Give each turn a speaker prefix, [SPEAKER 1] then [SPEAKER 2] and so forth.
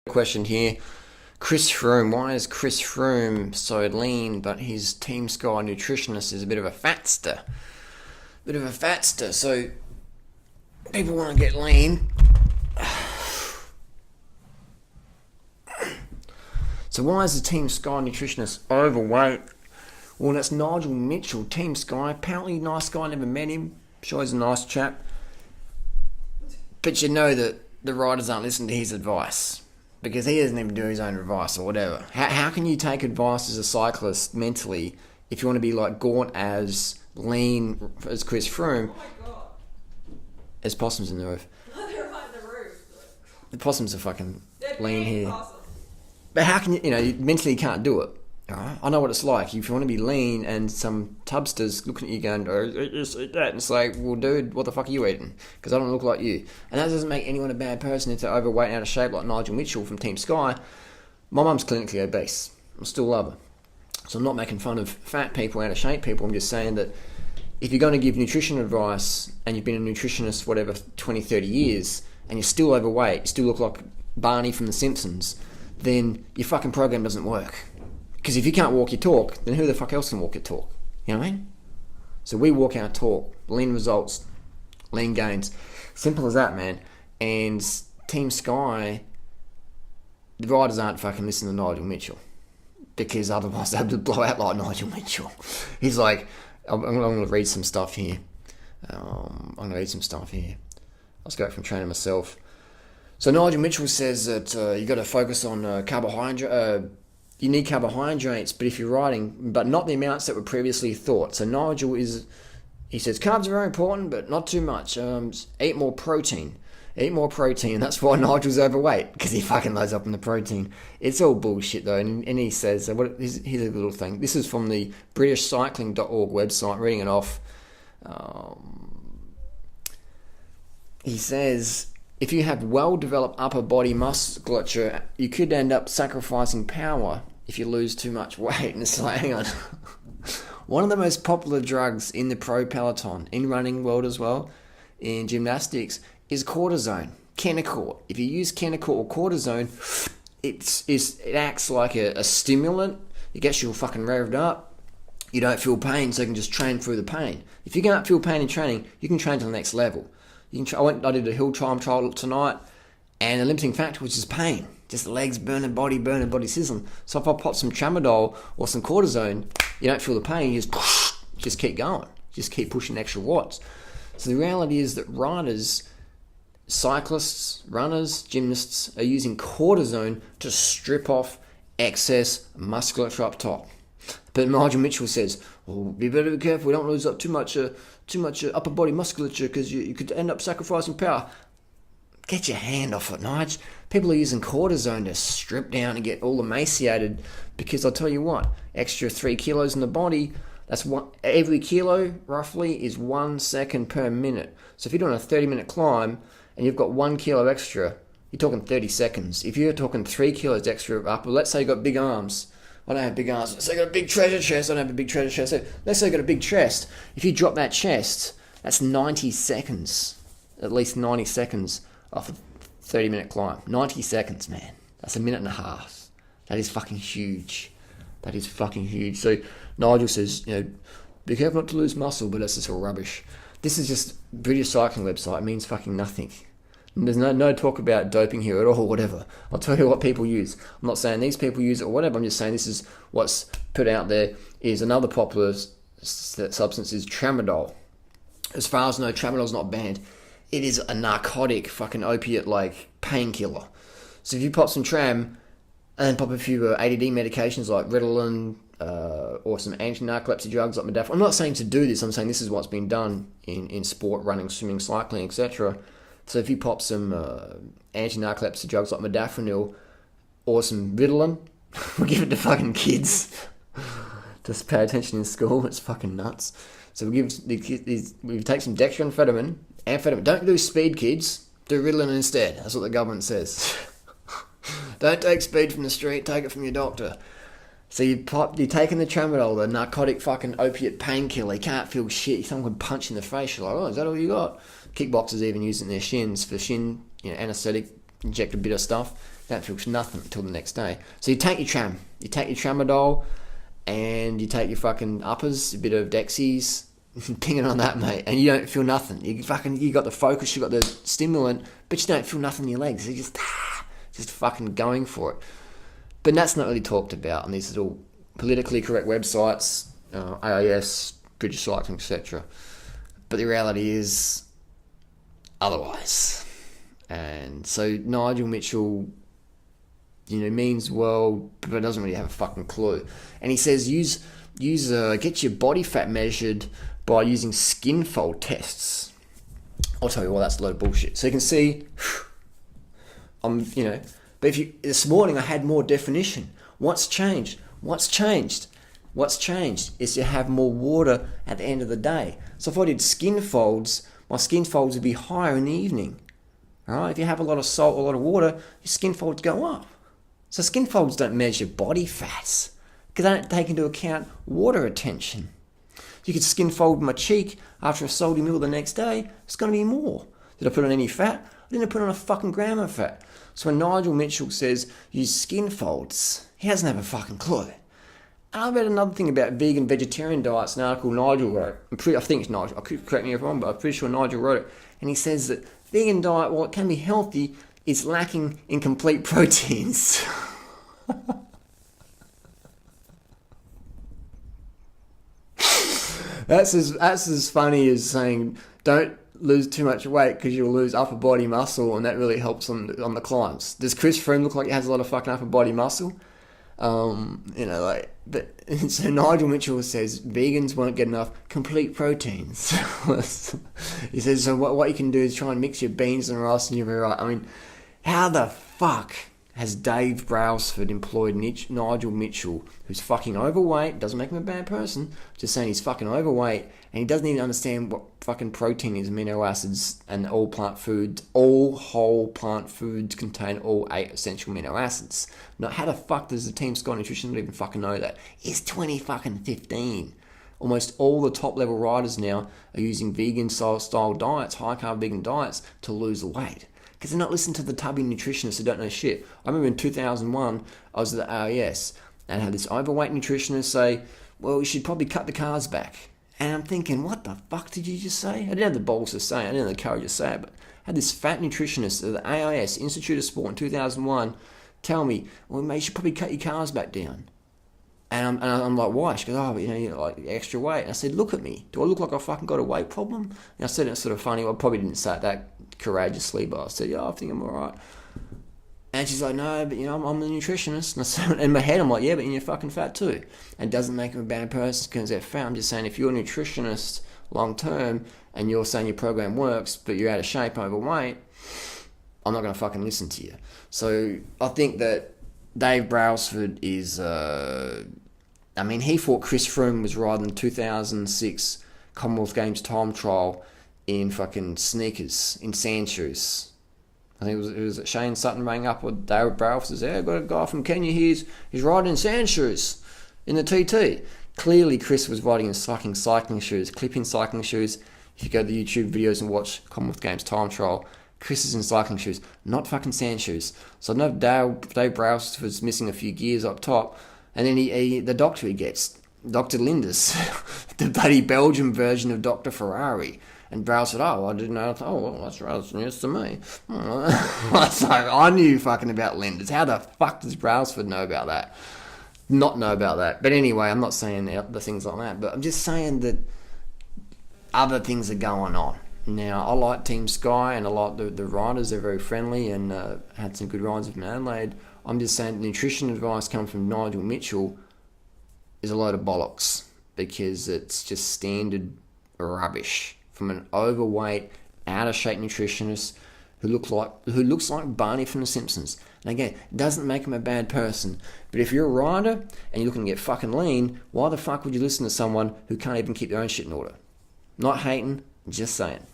[SPEAKER 1] Question here. Chris Froome. Why is Chris Froome so lean, but his Team Sky nutritionist is a bit of a fatster? So people want to get lean. So why is the Team Sky nutritionist overweight? Well, that's Nigel Mitchell, Team Sky. Apparently nice guy, never met him. Sure he's a nice chap. But you know that the riders aren't listening to his advice, because he doesn't even do his own advice or whatever. How can you take advice as a cyclist mentally if you want to be like gaunt as lean as Chris Froome?
[SPEAKER 2] Oh my god.
[SPEAKER 1] There's possums in the roof.
[SPEAKER 2] They're right in the roof.
[SPEAKER 1] The possums are fucking
[SPEAKER 2] They're
[SPEAKER 1] lean
[SPEAKER 2] big
[SPEAKER 1] here.
[SPEAKER 2] possums.
[SPEAKER 1] But how can you mentally can't do it. Alright? I know what it's like. If you want to be lean and some tubsters looking at you going, oh, just eat that. And it's like, well, dude, what the fuck are you eating? Because I don't look like you. And that doesn't make anyone a bad person if they're overweight and out of shape like Nigel Mitchell from Team Sky. My mum's clinically obese. I still love her. So I'm not making fun of fat people, out of shape people. I'm just saying that if you're going to give nutrition advice and you've been a nutritionist, whatever, 20, 30 years, and you're still overweight, you still look like Barney from The Simpsons, then your fucking program doesn't work. Because if you can't walk your talk, then who the fuck else can walk your talk? You know what I mean? So we walk our talk. Lean results, lean gains. Simple as that, man. And Team Sky, the riders aren't fucking listening to Nigel Mitchell. Because otherwise they'd blow out like Nigel Mitchell. He's like, I'm going to read some stuff here. Let's go from training myself. So Nigel Mitchell says that you got to focus on carbohydrate. You need carbohydrates, but if you're riding, but not the amounts that were previously thought. So Nigel he says carbs are very important, but not too much. Eat more protein. And that's why Nigel's overweight, because he fucking loads up on the protein. It's all bullshit though, and he says, here's a little thing. This is from the BritishCycling.org website, reading it off. He says, if you have well-developed upper body musculature, you could end up sacrificing power if you lose too much weight. And it's like, hang on. One of the most popular drugs in the pro peloton, in running world as well, in gymnastics, is cortisone, Kenacort. If you use Kenacort or cortisone, it acts like a stimulant. It gets you all fucking revved up. You don't feel pain, so you can just train through the pain. If you can't feel pain in training, you can train to the next level. I did a hill climb trial tonight, and the limiting factor was just pain. Just legs burning, body sizzling. So if I pop some tramadol or some cortisone, you don't feel the pain, you just keep going. Just keep pushing extra watts. So the reality is that riders, cyclists, runners, gymnasts are using cortisone to strip off excess musculature up top. But Nigel Mitchell says, well, you better be careful, we don't lose up too much upper body musculature because you could end up sacrificing power. Get your hand off it, Nigel. People are using cortisone to strip down and get all emaciated, because I'll tell you what, extra 3 kilos in the body, every kilo roughly is 1 second per minute. So if you're doing a 30-minute climb and you've got 1 kilo extra, you're talking 30 seconds. If you're talking 3 kilos extra upper, let's say you've got big arms. I don't have big arms. Let's say I've got a big treasure chest. I don't have a big treasure chest. So let's say I've got a big chest. If you drop that chest, that's 90 seconds. At least 90 seconds off a 30-minute climb. 90 seconds, man. That's a minute and a half. That is fucking huge. So Nigel says, be careful not to lose muscle, but that's just all rubbish. This is just British cycling website. It means fucking nothing. There's no talk about doping here at all, whatever. I'll tell you what people use. I'm not saying these people use it or whatever. I'm just saying this is what's put out there. Is another popular substance is tramadol. As far as I know, tramadol's not banned. It is a narcotic, fucking opiate like painkiller. So if you pop some tram and pop a few ADD medications like Ritalin or some anti-narcolepsy drugs like modafinil. I'm not saying to do this. I'm saying this is what's been done in sport, running, swimming, cycling, etc. So if you pop some anti-narcolepsy drugs like modafinil or some Ritalin, we'll give it to fucking kids. Just pay attention in school. It's fucking nuts. So we give the kids, we take some dextroamphetamine, amphetamine. Don't do speed, kids. Do Ritalin instead. That's what the government says. Don't take speed from the street. Take it from your doctor. So you're taking the tramadol, the narcotic fucking opiate painkiller. You can't feel shit. Someone could punch you in the face. You're like, oh, is that all you got? Kickboxers even using their shins for shin, anaesthetic, inject a bit of stuff. Don't feel nothing until the next day. So you take your tramadol, and you take your fucking uppers, a bit of Dexies, ping it on that, mate, and you don't feel nothing. You got the focus, you got the stimulant, but you don't feel nothing in your legs. You're just fucking going for it. But that's not really talked about on these little politically correct websites, AIS, British Cycling, etc. But the reality is otherwise. And so Nigel Mitchell, means well, but doesn't really have a fucking clue. And he says get your body fat measured by using skin fold tests. I'll tell you what, that's a load of bullshit. So you can see, but this morning I had more definition. What's changed? What's changed is you have more water at the end of the day. So if I did skin folds, my skin folds would be higher in the evening. All right? If you have a lot of salt, a lot of water, your skin folds go up. So skin folds don't measure body fats because they don't take into account water retention. You could skin fold my cheek after a salty meal the next day, it's going to be more. Did I put on any fat? I didn't put on a fucking gram of fat. So when Nigel Mitchell says use skin folds, he doesn't have a fucking clue. And I read another thing about vegan, vegetarian diets, an article Nigel wrote. I think it's Nigel. I could correct me if I'm wrong, but I'm pretty sure Nigel wrote it. And he says that vegan diet, while it can be healthy, is lacking in complete proteins. That's as funny as saying don't lose too much weight because you'll lose upper body muscle, and that really helps on the climbs. Does Chris Froome look like he has a lot of fucking upper body muscle? So Nigel Mitchell says vegans won't get enough complete proteins. He says, so what you can do is try and mix your beans and rice and you'll be right. I mean, how the fuck has Dave Brailsford employed Nigel Mitchell, who's fucking overweight, doesn't make him a bad person, just saying he's fucking overweight, and he doesn't even understand what fucking protein is, amino acids, and all whole plant foods contain all 8 essential amino acids. Now, how the fuck does the Team Sky Nutrition not even fucking know that? It's 2015. Almost all the top level riders now are using vegan style diets, high carb vegan diets, to lose the weight. Because they're not listening to the tubby nutritionists who don't know shit. I remember in 2001, I was at the AIS and I had this overweight nutritionist say, well, you should probably cut the carbs back. And I'm thinking, what the fuck did you just say? I didn't have the balls to say it. I didn't have the courage to say it. But I had this fat nutritionist at the AIS, Institute of Sport in 2001, tell me, well, mate, you should probably cut your carbs back down. And I'm like, why? She goes, you're like extra weight. And I said, look at me. Do I look like I fucking got a weight problem? And I said it sort of funny. Well, I probably didn't say it that courageously, but I said, I think I'm all right. And she's like, no, but I'm the nutritionist. And I said, in my head, I'm like, yeah, but you're fucking fat too. And it doesn't make them a bad person because they're fat. I'm just saying, if you're a nutritionist long term and you're saying your program works, but you're out of shape, overweight, I'm not going to fucking listen to you. So I think that Dave Brailsford is, he thought Chris Froome was riding the 2006 Commonwealth Games time trial in fucking sneakers, in sand shoes. I think it was Shane Sutton rang up with Dave Brailsford, says, I've got a guy from Kenya here, he's riding in sand shoes in the TT. Clearly Chris was riding in fucking cycling shoes, clip-in cycling shoes. If you go to the YouTube videos and watch Commonwealth Games time trial, Chris is in cycling shoes, not fucking sand shoes. So I know Dave Brailsford was missing a few gears up top, and then the doctor he gets, Dr. Lindis, the bloody Belgian version of Dr. Ferrari. And Brailsford, I didn't know. Well, that's right, that's news to me. So I knew fucking about Lindis. How the fuck does Brailsford know about that? Not know about that. But anyway, I'm not saying the things like that, but I'm just saying that other things are going on. Now, I like Team Sky and I like the riders. They're very friendly and had some good rides with Adelaide. I'm just saying nutrition advice coming from Nigel Mitchell is a load of bollocks because it's just standard rubbish from an overweight, out-of-shape nutritionist who looks like Barney from The Simpsons. And again, it doesn't make him a bad person. But if you're a rider and you're looking to get fucking lean, why the fuck would you listen to someone who can't even keep their own shit in order? Not hating, just saying.